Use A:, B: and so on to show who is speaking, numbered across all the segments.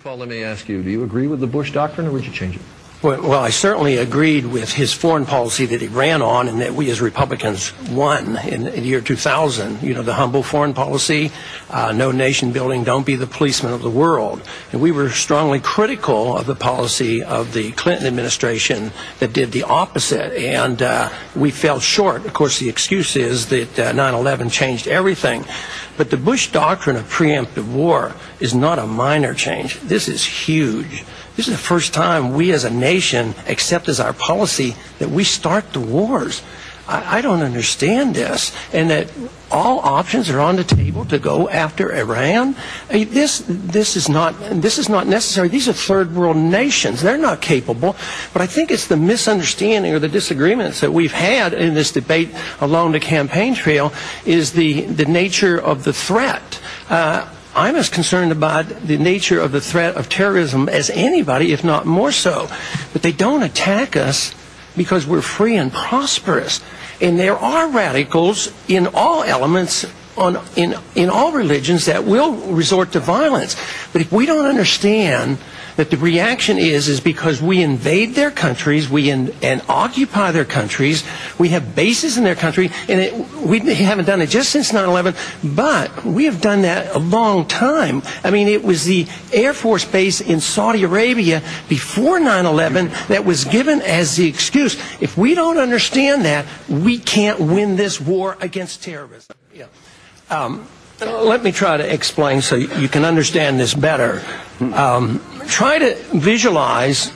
A: Paul, let me ask you, do you agree with the Bush doctrine, or would you change it?
B: Well, I certainly agreed with his foreign policy that he ran on and that we as Republicans won in the year 2000. You know, the humble foreign policy, no nation building, don't be the policeman of the world. And we were strongly critical of the policy of the Clinton administration that did the opposite. And we fell short. Of course, the excuse is that 9/11 changed everything. But the Bush doctrine of preemptive war is not a minor change. This is huge. This is the first time we as a nation accept as our policy that we start the wars. I don't understand this. And that all options are on the table to go after Iran. I mean, this is not necessary. These are third world nations. They're not capable. But I think it's the misunderstanding or the disagreements that we've had in this debate along the campaign trail is the nature of the threat. I'm as concerned about the nature of the threat of terrorism as anybody, if not more so. But they don't attack us because we're free and prosperous. And there are radicals in all elements, in all religions, that will resort to violence. But if we don't understand that the reaction is because we invade their countries, and occupy their countries, we have bases in their country, and we haven't done it just since 9/11, but we have done that a long time. I mean, it was the Air Force base in Saudi Arabia before 9/11 that was given as the excuse. If we don't understand that, we can't win this war against terrorism. Yeah. Let me try to explain so you can understand this better. Try to visualize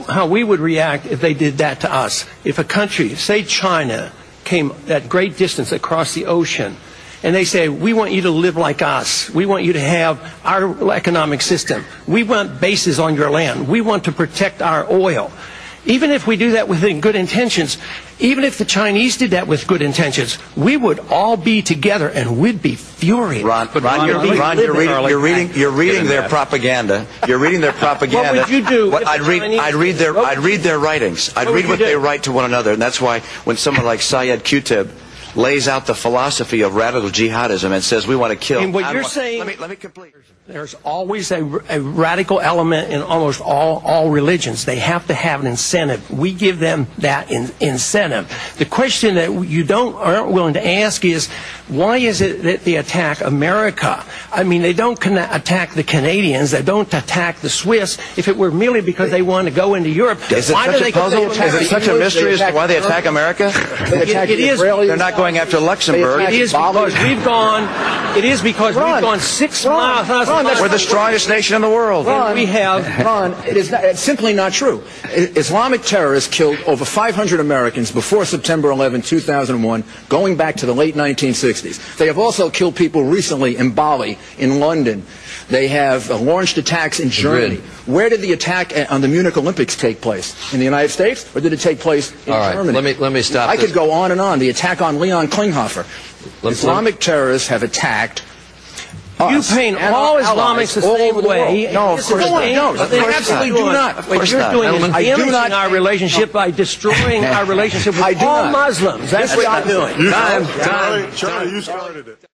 B: how we would react if they did that to us. If a country, say China, came that great distance across the ocean, and they say, we want you to live like us. We want you to have our economic system. We want bases on your land. We want to protect our oil. Even if we do that with good intentions, even if the Chinese did that with good intentions, we would all be together and we'd be furious.
C: Ron, you're reading their propaganda. You're reading their propaganda.
B: What would you do?
C: I'd read their writings. I'd read what they write to one another, and that's why when someone like Syed Qutb lays out the philosophy of radical jihadism and says we want to kill.
B: And what you're saying,
C: let me complete.
B: There's always a radical element in almost all religions. They have to have an incentive. We give them that incentive. The question that you aren't willing to ask is, why is it that they attack America? I mean, they don't attack the Canadians. They don't attack the Swiss. If it were merely because they want to go into Europe, why do they go to America?
C: Is it such a mystery as to why they attack America?
B: It is.
C: They're not going after Luxembourg.
B: It is because we've gone. It is because we've gone 6 miles.
C: We're the strongest nation in the world.
B: Ron,
D: it's simply not true. Islamic terrorists killed over 500 Americans before September 11, 2001, going back to the late 1960s. They have also killed people recently in Bali, in London. They have launched attacks in Germany. Where did the attack on the Munich Olympics take place? In the United States, or did it take place in Germany?
A: Let me stop.
D: I could go on and on. The attack on Leon Klinghoffer. Islamic terrorists have attacked
B: you paint all Islamics the same way.
D: No, of course I don't. They absolutely do not.
B: What you're doing is damaging our relationship by destroying our relationship with all Muslims. That's what you're doing.
E: Charlie, you started it.